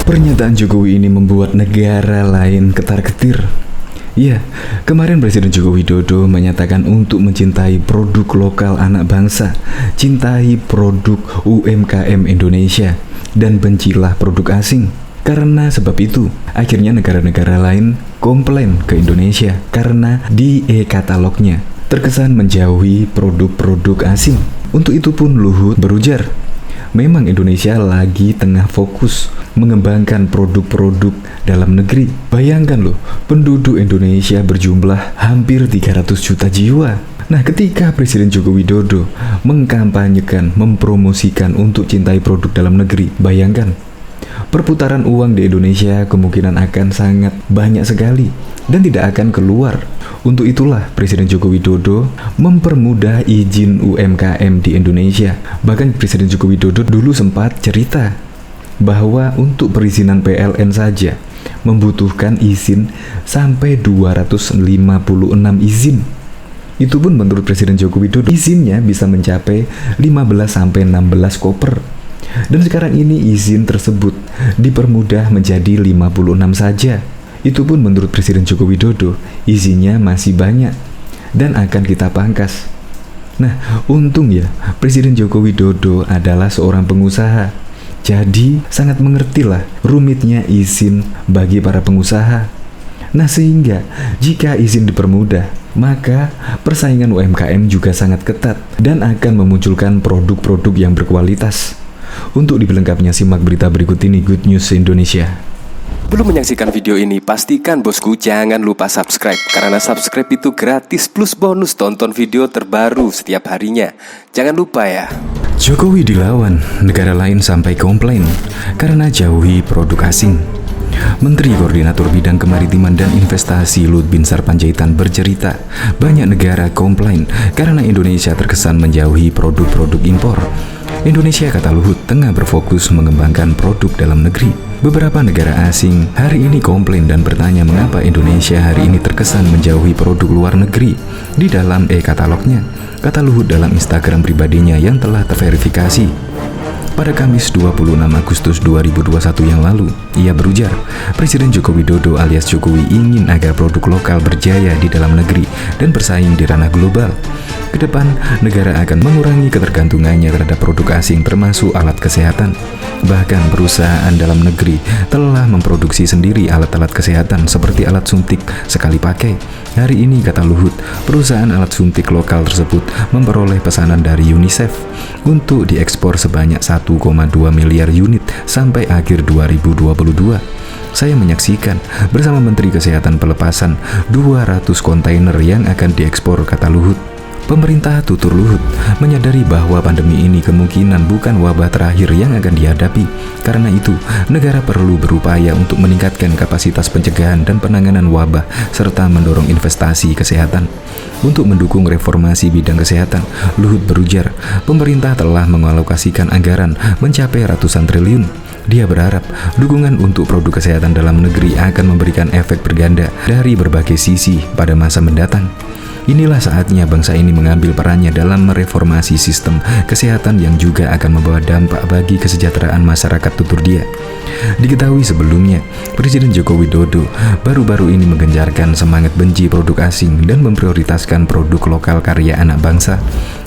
Pernyataan Jokowi ini membuat negara lain ketar-ketir. Ya, kemarin Presiden Joko Widodo menyatakan untuk mencintai produk lokal anak bangsa, cintai produk UMKM Indonesia, dan bencilah produk asing. Karena sebab itu, akhirnya negara-negara lain komplain ke Indonesia karena di e-katalognya terkesan menjauhi produk-produk asing. Untuk itu pun Luhut berujar, memang Indonesia lagi tengah fokus mengembangkan produk-produk dalam negeri. Bayangkan loh, penduduk Indonesia berjumlah hampir 300 juta jiwa. Nah, ketika Presiden Joko Widodo mengkampanyekan, mempromosikan untuk cintai produk dalam negeri, bayangkan, perputaran uang di Indonesia kemungkinan akan sangat banyak sekali dan tidak akan keluar. Untuk itulah Presiden Joko Widodo mempermudah izin UMKM di Indonesia. Bahkan Presiden Joko Widodo dulu sempat cerita bahwa untuk perizinan PLN saja membutuhkan izin sampai 256 izin. Itu pun menurut Presiden Joko Widodo izinnya bisa mencapai 15-16 koper. Dan sekarang ini izin tersebut dipermudah menjadi 56 saja. Itu pun menurut Presiden Joko Widodo, izinnya masih banyak dan akan kita pangkas. Nah, untung ya, Presiden Joko Widodo adalah seorang pengusaha. Jadi, sangat mengertilah rumitnya izin bagi para pengusaha. Nah, sehingga jika izin dipermudah, maka persaingan UMKM juga sangat ketat dan akan memunculkan produk-produk yang berkualitas. Untuk lebih lengkapnya simak berita berikut ini, Good News Indonesia. Belum menyaksikan video ini, pastikan bosku jangan lupa subscribe. Karena subscribe itu gratis plus bonus tonton video terbaru setiap harinya. Jangan lupa ya. Jokowi dilawan, negara lain sampai komplain karena jauhi produk asing. Menteri Koordinator Bidang Kemaritiman dan Investasi Luhut Binsar Panjaitan bercerita, banyak negara komplain karena Indonesia terkesan menjauhi produk-produk impor. Indonesia, kata Luhut, tengah berfokus mengembangkan produk dalam negeri. Beberapa negara asing hari ini komplain dan bertanya mengapa Indonesia hari ini terkesan menjauhi produk luar negeri di dalam e-katalognya, kata Luhut dalam Instagram pribadinya yang telah terverifikasi. Pada Kamis 26 Agustus 2021 yang lalu, ia berujar, Presiden Joko Widodo alias Jokowi ingin agar produk lokal berjaya di dalam negeri dan bersaing di ranah global. Kedepan, negara akan mengurangi ketergantungannya terhadap produk asing termasuk alat kesehatan. Bahkan perusahaan dalam negeri telah memproduksi sendiri alat-alat kesehatan seperti alat suntik sekali pakai. Hari ini, kata Luhut, perusahaan alat suntik lokal tersebut memperoleh pesanan dari UNICEF untuk diekspor sebanyak 1,2 miliar unit sampai akhir 2022. Saya menyaksikan bersama Menteri Kesehatan pelepasan 200 kontainer yang akan diekspor, kata Luhut. Pemerintah, tutur Luhut, menyadari bahwa pandemi ini kemungkinan bukan wabah terakhir yang akan dihadapi. Karena itu, negara perlu berupaya untuk meningkatkan kapasitas pencegahan dan penanganan wabah serta mendorong investasi kesehatan. Untuk mendukung reformasi bidang kesehatan, Luhut berujar, pemerintah telah mengalokasikan anggaran mencapai ratusan triliun. Dia berharap dukungan untuk produk kesehatan dalam negeri akan memberikan efek berganda dari berbagai sisi pada masa mendatang. Inilah saatnya bangsa ini mengambil perannya dalam mereformasi sistem kesehatan yang juga akan membawa dampak bagi kesejahteraan masyarakat, tutur dia. Diketahui sebelumnya, Presiden Joko Widodo baru-baru ini menggencarkan semangat benci produk asing dan memprioritaskan produk lokal karya anak bangsa.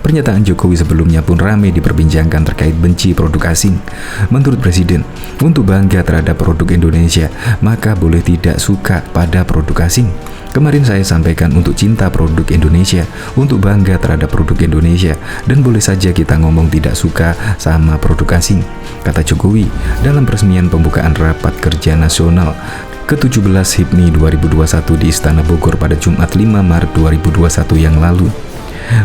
Pernyataan Jokowi sebelumnya pun ramai diperbincangkan terkait benci produk asing. Menurut Presiden, untuk bangga terhadap produk Indonesia, maka boleh tidak suka pada produk asing. Kemarin saya sampaikan untuk cinta produk Indonesia, untuk bangga terhadap produk Indonesia, dan boleh saja kita ngomong tidak suka sama produk asing, kata Jokowi dalam peresmian pembukaan Rapat Kerja Nasional ke-17 HIPMI 2021 di Istana Bogor pada Jumat 5 Maret 2021 yang lalu.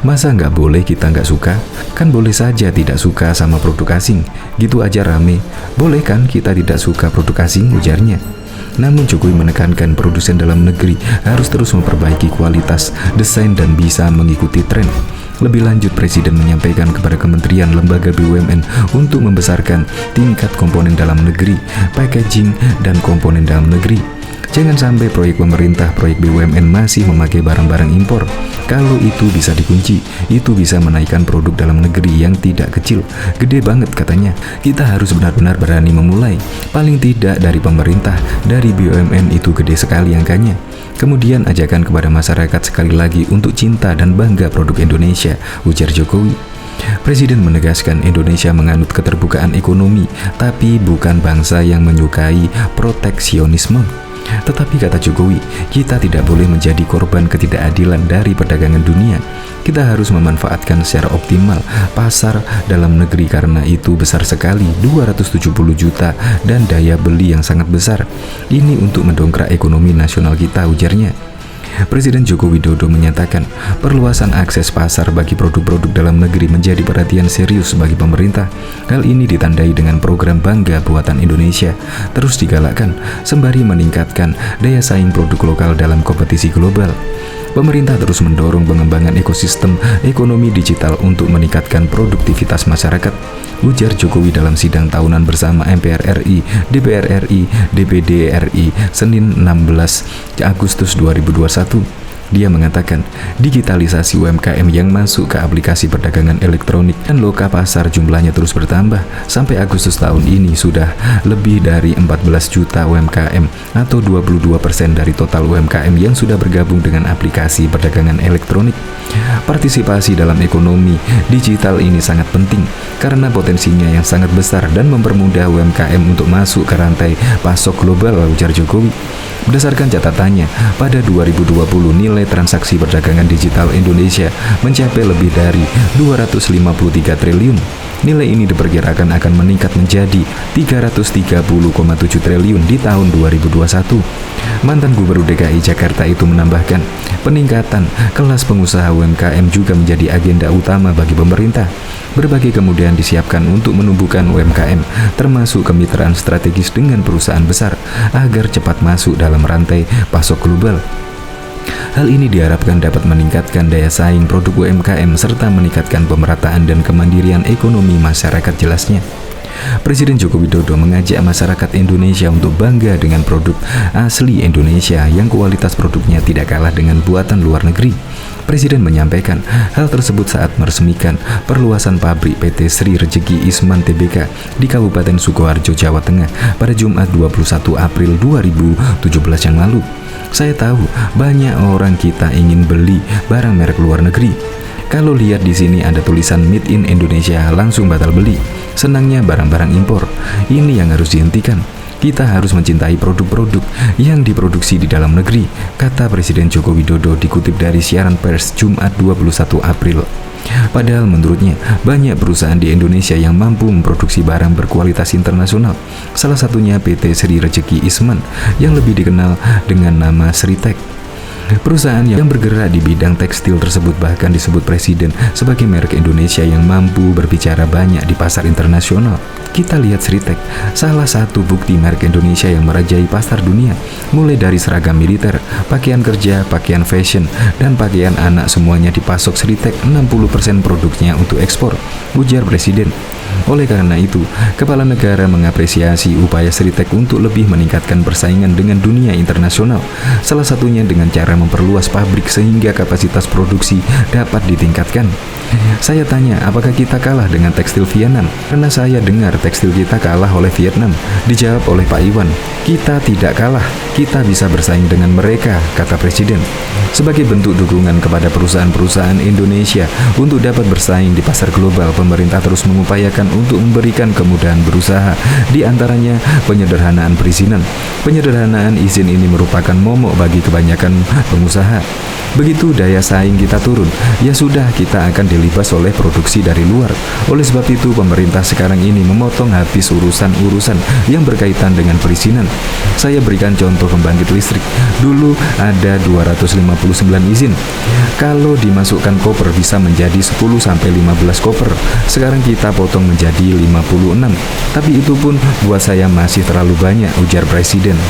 Masa nggak boleh kita nggak suka? Kan boleh saja tidak suka sama produk asing. Gitu aja rame. Boleh kan kita tidak suka produk asing, ujarnya. Namun Jokowi menekankan produsen dalam negeri harus terus memperbaiki kualitas, desain, dan bisa mengikuti tren. Lebih lanjut, Presiden menyampaikan kepada kementerian lembaga BUMN untuk membesarkan tingkat komponen dalam negeri, packaging, dan komponen dalam negeri. Jangan sampai proyek pemerintah, proyek BUMN masih memakai barang-barang impor. Kalau itu bisa dikunci, itu bisa menaikkan produk dalam negeri yang tidak kecil, gede banget katanya. Kita harus benar-benar berani memulai. Paling tidak dari pemerintah, dari BUMN itu gede sekali angkanya. Kemudian ajakan kepada masyarakat sekali lagi untuk cinta dan bangga produk Indonesia, ujar Jokowi. Presiden menegaskan Indonesia menganut keterbukaan ekonomi, tapi bukan bangsa yang menyukai proteksionisme. Tetapi kata Jokowi, kita tidak boleh menjadi korban ketidakadilan dari perdagangan dunia. Kita harus memanfaatkan secara optimal pasar dalam negeri karena itu besar sekali, 270 juta dan daya beli yang sangat besar. Ini untuk mendongkrak ekonomi nasional kita, ujarnya. Presiden Joko Widodo menyatakan perluasan akses pasar bagi produk-produk dalam negeri menjadi perhatian serius bagi pemerintah. Hal ini ditandai dengan program Bangga Buatan Indonesia terus digalakkan sembari meningkatkan daya saing produk lokal dalam kompetisi global. Pemerintah terus mendorong pengembangan ekosistem ekonomi digital untuk meningkatkan produktivitas masyarakat, ujar Jokowi dalam sidang tahunan bersama MPR RI, DPR RI, DPD RI, Senin 16 Agustus 2021. Dia mengatakan, digitalisasi UMKM yang masuk ke aplikasi perdagangan elektronik dan loka pasar jumlahnya terus bertambah. Sampai Agustus tahun ini sudah lebih dari 14 juta UMKM atau 22% dari total UMKM yang sudah bergabung dengan aplikasi perdagangan elektronik. Partisipasi dalam ekonomi digital ini sangat penting karena potensinya yang sangat besar dan mempermudah UMKM untuk masuk ke rantai pasok global, ujar Jokowi. Berdasarkan catatannya, pada 2020 nilai transaksi perdagangan digital Indonesia mencapai lebih dari 253 triliun. Nilai ini diperkirakan akan meningkat menjadi 330,7 triliun di tahun 2021. Mantan Gubernur DKI Jakarta itu menambahkan, peningkatan kelas pengusaha UMKM juga menjadi agenda utama bagi pemerintah. Berbagai kemudahan disiapkan untuk menumbuhkan UMKM, termasuk kemitraan strategis dengan perusahaan besar, agar cepat masuk dalam rantai pasok global. Hal ini diharapkan dapat meningkatkan daya saing produk UMKM serta meningkatkan pemerataan dan kemandirian ekonomi masyarakat, jelasnya. Presiden Joko Widodo mengajak masyarakat Indonesia untuk bangga dengan produk asli Indonesia yang kualitas produknya tidak kalah dengan buatan luar negeri. Presiden menyampaikan hal tersebut saat meresmikan perluasan pabrik PT Sri Rejeki Isman Tbk di Kabupaten Sukoharjo, Jawa Tengah pada Jumat 21 April 2017 yang lalu. Saya tahu banyak orang kita ingin beli barang merek luar negeri. Kalau lihat di sini ada tulisan Made in Indonesia, langsung batal beli. Senangnya barang-barang impor. Ini yang harus dihentikan. Kita harus mencintai produk-produk yang diproduksi di dalam negeri, kata Presiden Joko Widodo dikutip dari siaran pers Jumat 21 April. Padahal menurutnya, banyak perusahaan di Indonesia yang mampu memproduksi barang berkualitas internasional. Salah satunya PT Sri Rejeki Isman yang lebih dikenal dengan nama Sritek. Perusahaan yang bergerak di bidang tekstil tersebut bahkan disebut Presiden sebagai merek Indonesia yang mampu berbicara banyak di pasar internasional. Kita lihat Sritek, salah satu bukti merek Indonesia yang merajai pasar dunia, mulai dari seragam militer, pakaian kerja, pakaian fashion, dan pakaian anak, semuanya dipasok Sritek. 60% produknya untuk ekspor, ujar Presiden. Oleh karena itu, Kepala Negara mengapresiasi upaya Sritek untuk lebih meningkatkan persaingan dengan dunia internasional, salah satunya dengan cara memperluas pabrik sehingga kapasitas produksi dapat ditingkatkan. Saya tanya, apakah kita kalah dengan tekstil Vietnam? Karena saya dengar tekstil kita kalah oleh Vietnam. Dijawab oleh Pak Iwan, kita tidak kalah, kita bisa bersaing dengan mereka, kata Presiden. Sebagai bentuk dukungan kepada perusahaan-perusahaan Indonesia untuk dapat bersaing di pasar global, pemerintah terus mengupayakan untuk memberikan kemudahan berusaha, di antaranya penyederhanaan perizinan. Penyederhanaan izin ini merupakan momok bagi kebanyakan pengusaha. Begitu daya saing kita turun, ya sudah, kita akan dilibas oleh produksi dari luar. Oleh sebab itu, pemerintah sekarang ini memotong habis urusan-urusan yang berkaitan dengan perizinan. Saya berikan contoh pembangkit listrik. Dulu ada 259 izin. Kalau dimasukkan koper bisa menjadi 10-15 koper. Sekarang kita potong menjadi 56. Tapi itu pun buat saya masih terlalu banyak, ujar Presiden.